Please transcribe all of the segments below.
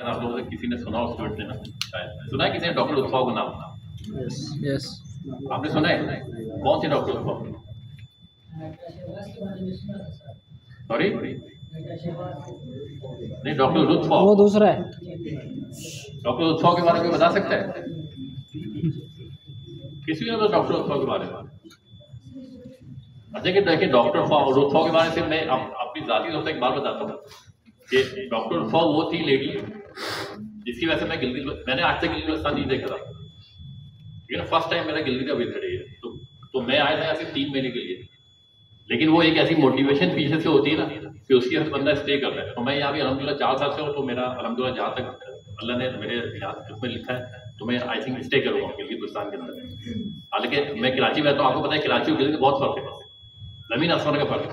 आप लोगों से किसी ने सुना हो, स्टूडेंट ने ना, शायद सुना है किसी ने डॉक्टर उत्सव का नाम? यस आपने सुना है? कौन सी डॉक्टर उत्सव? सॉरी नहीं, डॉक्टर उत्सव वो दूसरा है। डॉक्टर उत्सव के बारे में बता सकता है किसी ने? तो डॉक्टर उत्सव के बारे में अच्छा कि देखिए, डॉक्टर उत्सव के बारे में मैं अपनी जाती तौर से एक बात बताता हूँ कि डॉक्टर उत्सव वो थी लेडी जिसकी वजह से मैंने आज तक गिलगित बल्तिस्तान नहीं देखा था, ठीक है ना। फर्स्ट टाइम मेरा गिलगित का विजिट है तो मैं आया था सिर्फ 3 महीने के लिए, लेकिन वो एक ऐसी मोटिवेशन पीछे से होती है ना कि उसकी वजह से बंदा स्टे करता है। तो मैं यहाँ भी अलहमदुलिल्लाह 4 साल से हूँ, तो मेरा अलहमदुलिल्लाह जहाँ तक अल्लाह ने मेरे यहाँ उसमें लिखा है तो मैं आई थिंक स्टे करूँगा गिलगित बल्तिस्तान के अंदर। हालांकि मैं कराची में रहता हूँ, आपको पता है कराची और गिलगित बहुत फर्क है, जमीन आसमान का फर्क है,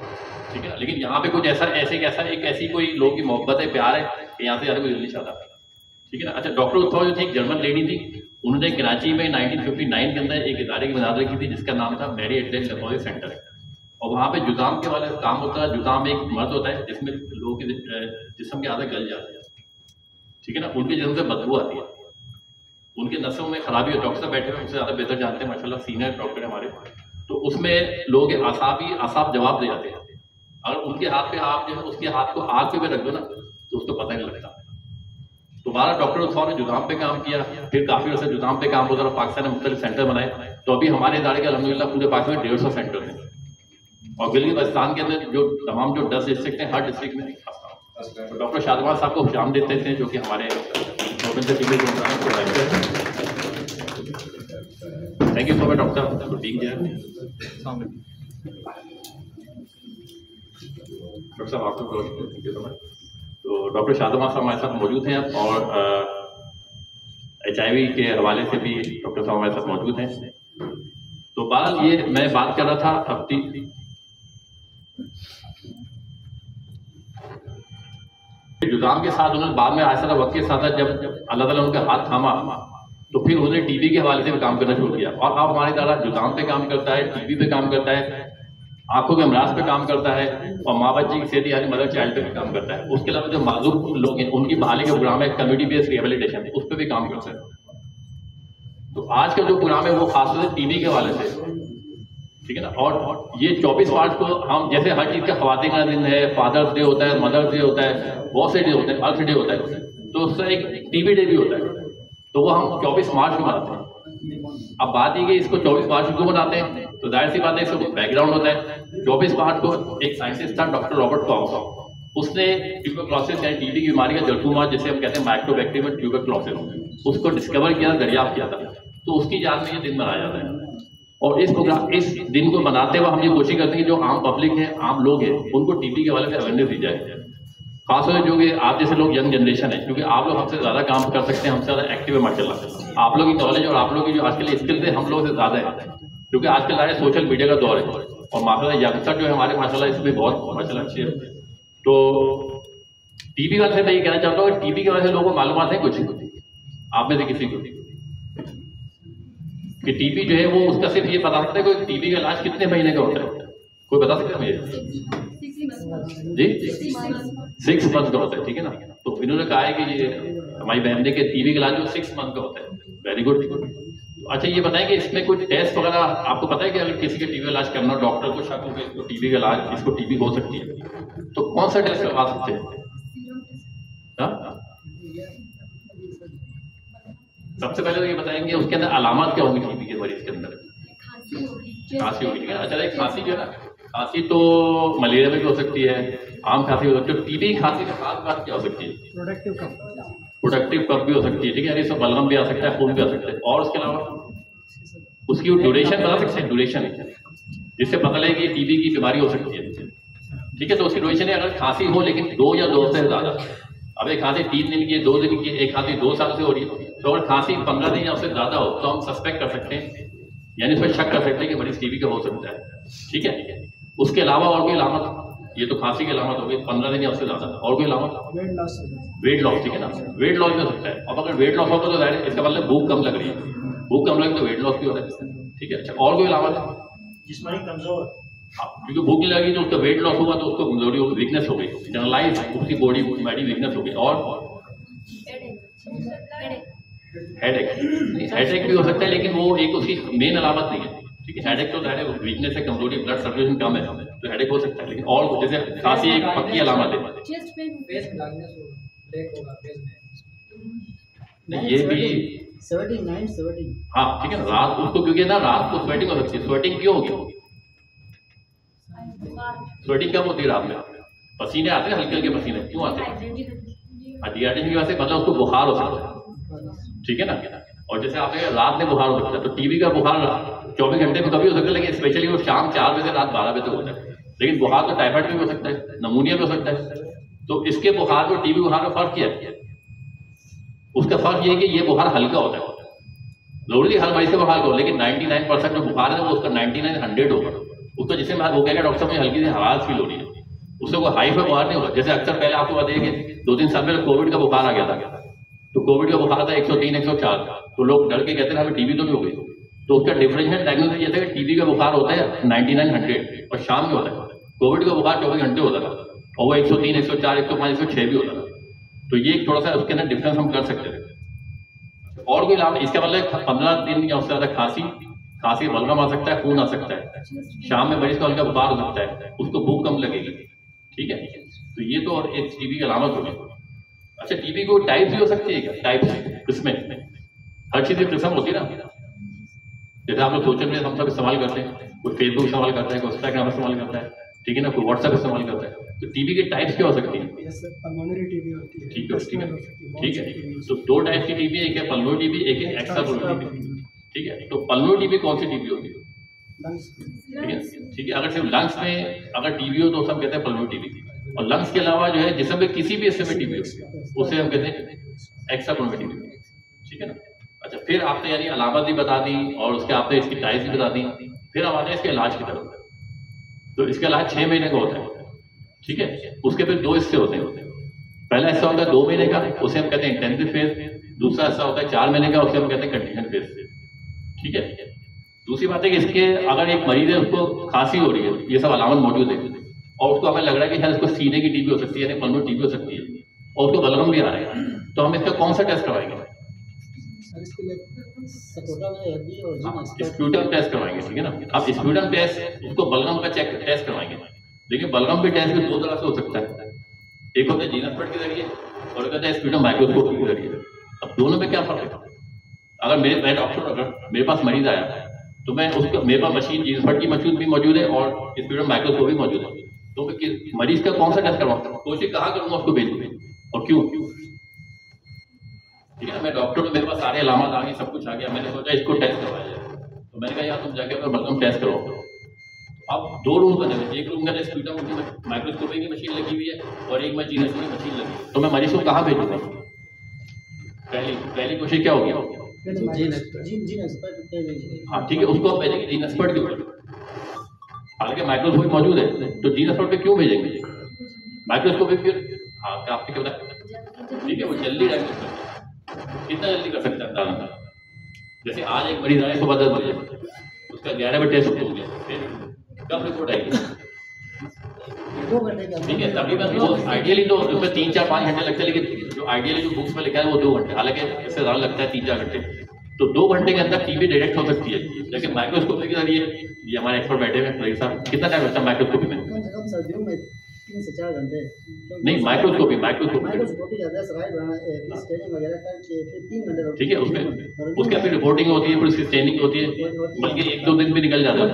ठीक है। लेकिन यहाँ पे कुछ एक ऐसी कोई लोगों की मोहब्बत है, प्यार है कि यहाँ से ज़्यादा कोई दिल नहीं चाहता, ठीक है ना। अच्छा, डॉक्टर उत्सव जो थी एक जर्मन लेडी थी, उन्होंने कराची में 1959 के अंदर एक इदारे की बुनियाद रखी थी जिसका नाम था मैरी एडलेन लेप्रोसी सेंटर, और वहाँ पे जुकाम के वाले काम होता है। जुकाम एक मर्द होता है जिसमें लोगों के जिस्म के आधा गल जाते हैं, ठीक है ना, उनके जिस्म से बदबू आती है, उनके नसों में खराबी हो। डॉक्टर साहब बैठे हुए उनसे ज़्यादा बेहतर जानते हैं माशाल्लाह, सीनियर डॉक्टर है हमारे। तो उसमें लोगों के आसाब जवाब दे जाते हैं। अगर उनके हाथ पे आप जो है उसके हाथ को आग पे भी रख दो ना तो उसको पता नहीं लगता। तो 12 डॉक्टर उत्सव ने जुकाम पे काम किया, फिर काफ़ी अर्से जुकाम पे काम होता रहा, पाकिस्तान में मुख्तलिफ सेंटर बनाए। तो अभी हमारे इदारे के अल्हम्दुलिल्लाह पूरे पाकिस्तान में 150 सेंटर हैं, और गिलगित बल्तिस्तान के अंदर जो तमाम 10 डिस्ट्रिक्ट हैं, हर डिस्ट्रिक्ट में तो डॉक्टर शादमान साहब को खुशाम देते थे, जो कि हमारे thank you so much doctor for being here. Doctor साहब आपको थैंक यू सो मच। तो डॉक्टर शादमान साहब हमारे साथ मौजूद हैं, और HIV के हवाले से भी डॉक्टर साहब हमारे साथ मौजूद हैं। तो बात ये मैं बात कर रहा था अपनी जुकाम के साथ, उन्होंने बाद में आहिस्ता वक्त के साथ जब अल्लाह ताला उनका हाथ थामा तो फिर उन्होंने TB के हवाले से भी काम करना शुरू किया। और अब हमारे द्वारा जुकाम पे काम करता है, TB पे काम करता है, आंखों के अमराज पे काम करता है, और माँ बच्चे की सेहत यानी मदर चाइल्ड पे भी काम करता है। उसके अलावा जो माजूर लोग हैं उनकी बहाली का प्रोग्राम है, कम्युनिटी बेस्ड रिहेबिलिटेशन, उस पर भी काम करता है। तो आज का जो प्रोग्राम है वो खासतौर से TB के हवाले से, ठीक है ना। और ये 24 मार्च को हम जैसे हर चीज़ का ख़वातीन का दिन है, फादर्स डे होता है, मदर्स डे होता है, बहुत से डे होते हैं, अर्थ डे होता है, तो उसका एक TB डे भी होता है, तो वो हम 24 मार्च को मनाते हैं। अब बात ये कि इसको 24 मार्च को क्यों मनाते हैं, तो जाहिर सी बात है इसका बैकग्राउंड होता है। 24 मार्च को एक साइंटिस्ट था डॉक्टर रॉबर्ट कॉक्स, उसने ट्यूबरक्लोसिस यानी TB की बीमारी का जरथुमा जिसे हम कहते हैं माइक्रोबैक्टीरियम ट्यूबरक्लोसिस, उसको डिस्कवर किया, दरियाफ्त किया था। तो उसकी याद में ये दिन मनाया जाता है, और इस दिन को मनाते हुए हम ये कोशिश करते हैं कि जो आम पब्लिक है, आम लोग हैं, उनको TB के हवाले से अवेयरनेस दी जाए। खासतौर से जो कि आप जैसे लोग यंग जनरेशन है, क्योंकि आप लोग हमसे ज़्यादा काम कर सकते हैं, हमसे ज़्यादा एक्टिव है माशाल्लाह। आप लोग की नॉलेज और आप लोग की जो आजकल स्किल्स है हम लोग से ज़्यादा है, क्योंकि आजकल सारे सोशल मीडिया का दौर है, और माशाल्लाह यंगस्टर जो है हमारे माशाल्लाह इसमें बहुत माशाल्लाह अच्छे है। तो TB वाले से मैं ये कहना चाहता हूँ कि TB के वजह से लोगों को मालूमात है कुछ आप में से किसी को कि TB जो है वो उसका सिर्फ ये बता सकता है कोई TB का इलाज कितने महीने का होता है, कोई बता सकता है मुझे? जी 6 मंथ का होता है, ठीक है ना। तो इन्होंने कहा है कि ये हमारी बहन ने कि TB का इलाज जो 6 मंथ का होता है। Very good. अच्छा ये बताएं कि इसमें कुछ टेस्ट वगैरह आपको पता है कि अगर किसी का TB इलाज करना हो, डॉक्टर को शक हो कि इसको TB का इलाज, इसको TB हो सकती है, तो कौन सा टेस्ट करवा सकते हैं? सबसे पहले तो ये बताएंगे उसके अंदर अलामत क्या होंगी TB के मरीज के अंदर? खांसी होगी, ठीक है। अच्छा एक खांसी जो है ना, खांसी तो मलेरिया में भी हो सकती है, आम खांसी हो सकती है। TB खांसी का खास बात क्या हो सकती है? प्रोडक्टिव कफ भी हो सकती है, ठीक है, यानी इसमें बलगम भी आ सकता है, खून भी आ सकता है। और उसके अलावा उसकी ड्यूरेशन बता सकते हैं, ड्यूरेशन जिससे पता लगे कि TB की बीमारी हो सकती है, ठीक है। तो उसकी ड्यूरेशन है अगर खांसी हो लेकिन 2 या 2 से ज़्यादा, अब एक खांसी 3 दिन की, 2 दिन की, एक खांसी 2 साल से हो रही है, तो अगर खांसी 15 दिन या उससे ज़्यादा हो तो हम सस्पेक्ट कर सकते हैं, यानी उसमें शक कर सकते हैं कि मरीज TB का हो सकता है, ठीक है। उसके अलावा और कोई अलामत, ये तो खांसी की अलामत हो गई 15 दिन या उससे ज़्यादा, और कोई अलामत? वेट लॉस, ठीक है ना, वेट लॉस भी हो सकता है। अब अगर वेट लॉस होगा तो जाहिर इसका मतलब भूख कम लग रही है, भूख कम लगे तो वेट लॉस भी हो रहा है, ठीक है। अच्छा और कोई अलामत? जिस्मानी कमजोर, क्योंकि भूख नहीं लगी तो उसका वेट लॉस होगा तो उसको कमजोरी होगी, वीकनेस हो गई, जनरलाइज उसकी बॉडी वीकनेस हो गई। और हेडेक भी हो सकता है, लेकिन वो एक उसकी मेन अलामत नहीं है। ठीक है, हेडेक तो है, वीकनेस है, कमजोरी, ब्लड सर्कुलेशन कम है, तो हेडेक हो सकता है। लेकिन और जैसे खांसी एक पक्की अलामत है, ये भी हाँ ठीक है ना। रात उसको क्योंकि ना रात को स्वेटिंग हो सकती है। स्वेटिंग क्यों होगी? स्वेटिंग कब होती है? रात में पसीने आते हैं, हल्के हल्के पसीने क्यों आते हैं? डिहाइड्रेशन की वजह से, मतलब उसको बुखार हो सकता है। ठीक है ना। और जैसे आपने रात में बुखार हो सकता है, तो टीबी का बुखार 24 घंटे में कभी हो सकता है, लेकिन स्पेशली वो शाम 4 बजे से रात 12 बजे तक होता है। लेकिन बुखार तो टाइफाइड में भी हो सकता है, नमूनिया भी हो सकता है। तो इसके बुखार में टीबी बुखार में फर्क क्या है? उसका फर्क ये है कि ये बुखार हल्का होता है। जरूरी हर मरीज का बुखार हो, लेकिन 99% जो बुखार है वो उसका 99-100 होगा। उसको जिससे वो कहेगा डॉक्टर साहब मुझे हल्की सी हरास फील हो रही है, उससे कोई हाई फाई बुखार नहीं होगा। जैसे अक्सर पहले आपको बताइए कि 2-3 साल पहले कोविड का बुखार आ गया था, तो कोविड का बुखार था 103-104 का, तो लोग डर के कहते हैं हमें टीबी तो नहीं हो गई। तो उसका डिफरेंशियल डायग्नोसिस ये था कि टीबी का बुखार होता है 99-100 और शाम में होता है। कोविड का बुखार 24 घंटे होता था और वो 103, 104, 105, 106 भी होता था। तो ये थोड़ा सा उसके अंदर डिफरेंस हम कर सकते थे। और कोई लाभ, इसका मतलब 15 दिन या उससे ज्यादा खांसी बलगम आ सकता है, खून आ सकता है, शाम में मरीज को हल्का बुखार हो सकता है, उसको भूख कम लगेगी। ठीक है, तो ये तो एक टीबी की अलामत होगी। अच्छा, टीबी को टाइप भी हो सकती है क्या? टाइप किसमें? हर चीज की किस्म होती है ना। जैसे आप लोग सोशल मीडिया हम सब इस्तेमाल करते हैं, कोई फेसबुक इस्तेमाल करता है, कोई इंस्टाग्राम इस्तेमाल करता है, ठीक है ना, कोई व्हाट्सएप इस्तेमाल करता है। तो टीबी की टाइप्स क्या हो सकती है? ठीक है। तो 2 टाइप की टीबी, एक है पल्मोनरी टीबी, एक है एक्स्ट्रा पल्मोनरी टीबी। ठीक है, तो पल्मोनरी टीबी कौन सी टीबी होती है? ठीक है, अगर सिर्फ लंग्स में अगर टीबी हो तो सब कहते हैं पल्मोनरी टीबी, और लंग्स के अलावा जो है जिसम में किसी भी हिस्से में टीबी हो उसे हम कहते हैं एक्स्ट्रा पल्मोनरी टीबी। ठीक है ना। अच्छा, फिर आपने यानी अलामत भी बता दी और उसके आपने इसकी टाइप्स भी बता दी। फिर हम आते हैं इसके इलाज की तरफ। तो इसका इलाज 6 महीने का होता है। ठीक है, उसके फिर 2 हिस्से होते हैं। पहला हिस्सा होता है 2 महीने का, उसे हम कहते हैं इंटेंसिव फेज। दूसरा हिस्सा होता है 4 महीने का, उसे हम कहते हैं कंटीन्यूअस फेज। ठीक है। दूसरी बात है कि इसके अगर एक मरीज है उसको खांसी हो रही है, ये सब अलामत मौजूद है, और उसको हमें लग रहा है कि शायद उसको सीने की टीबी हो सकती है, यानी पल्मोनरी टीबी हो सकती है, और उसको बलगम भी आ रहा है, तो हम इसका कौन सा टेस्ट करवाएंगे? स्प्यूटम टेस्ट करवाएंगे। ठीक है ना। अब स्प्यूटम टेस्ट उसको बलगम का टेस्ट करवाएंगे, लेकिन बलगम भी टेस्ट भी 2 तरह से हो सकता है। एक होता है जीनस स्पॉट के जरिए और एक होता है स्प्यूटम माइक्रोस्कोप के जरिए। अब दोनों में क्या फर्क है? अगर मैं डॉक्टर, अगर मेरे पास मरीज आया तो मैं उसको, मेरे पास मशीन जीनस स्पॉट की मशीन भी मौजूद है और स्प्यूटम माइक्रोस्कोप भी मौजूद है, तो मैं मरीज का कौन सा टेस्ट करवाऊंगा, कोशिश कहाँ करूंगा उसको भेजूंगा और क्यों? ठीक है ना। मैं डॉक्टर तो मेरे पास सारे अलामत आ गए, सब कुछ आ गया, मैंने सोचा इसको टेस्ट करवाया जाए, तो मैंने कहा यार तुम जाके अपना बलगम टेस्ट करवाओ। अब 2 रूम बने हुए, एक रूम में स्प्यूटम माइक्रोस्कोपी की मशीन लगी हुई है और एक में जीनस की मशीन लगी है, तो मैं मरीज को कहाँ भेजूंगा? पहली कोशिश क्या होगी? हाँ ठीक है, उसको आप भेजेंगे जीन एक्सपर्ट के ऊपर। हालांकि माइक्रोस्कोपी मौजूद है, तो जीन एक्सपर्ट पे क्यों भेजेंगे? माइक्रोस्कोपी फिर हाँ क्या आपने क्या बताया? ठीक है, वो जल्दी डायग्नोस कर सकता है, कितना जल्दी कर सकता है अंदाजा। जैसे आज एक मरीज आए सुबह 10 बजे, उसका 11 बजे टेस्ट हो गया, फिर कब रिपोर्ट आएगी? 2 घंटे का। ठीक है, तकरीबन वो आइडियली तो उसमें 3-4-5 घंटे लगते हैं, लेकिन जो आइडियली जो बुक्स में लिखा है वो 2 घंटे, हालांकि इससे ज़्यादा लगता है 3-4 घंटे। तो 2 घंटे के अंदर टीबी डायरेक्ट हो सकती है, लेकिन माइक्रोस्कोपी के जरिए ये हमारे एक्सपर्ट बैठे हुए हैं साहब, कितना टाइम लगता है माइक्रोस्कोपी में? कम से कम सर्दियों में 3 से 4 घंटे। नहीं, माइक्रोस्कोपी का स्लाइड बनाना स्कैनिंग वगैरह करके फिर 3 घंटे लगते हैं। ठीक है, उसके फिर रिपोर्टिंग होती है, फिर उसकी स्कैनिंग होती है, बल्कि 1-2 दिन भी निकल जाता है।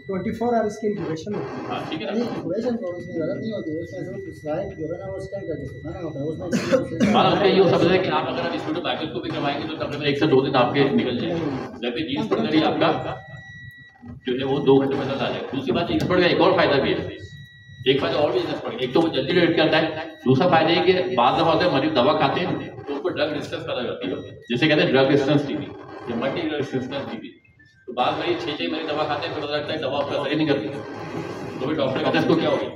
24 आवर्स की इंक्यूबेशन होती है। हाँ ठीक है ना। इंक्यूबेशन तो उसमें गलत नहीं होती है, उसमें सिर्फ स्लाइड जो है ना वो स्कैन करके सुखाना होता है उसमें। हाँ, उसका ये हो सकता है कि आप अगर स्टूडियो माइक्रोस्कोपी करवाएंगे तो तकरीबन 1 से 2 दिन आपके निकल जाएंगे, जबकि जीन्स पर जरिए आपका जो है वो 2 घंटे में निकल आ जाएगा। दूसरी बात, जीन्स पर का एक और फायदा भी है, एक फायदा और भी जीन्स पर, एक तो वो जल्दी डिटेक्ट करता है, दूसरा फायदा ये कि बाद दफा होता है मरीज दवा खाते हैं तो उसको ड्रग रेजिस्टेंस पैदा करती है, जिसे कहते हैं ड्रग रेजिस्टेंस टीबी या मल्टी ड्रग रेजिस्टेंस टीबी। तो बाद मरीज 6 महीने दवा खाते हैं, फिर पता लगता है दवा उसका असर ही नहीं करती, तो फिर डॉक्टर कहते हैं इसको क्या हो गया।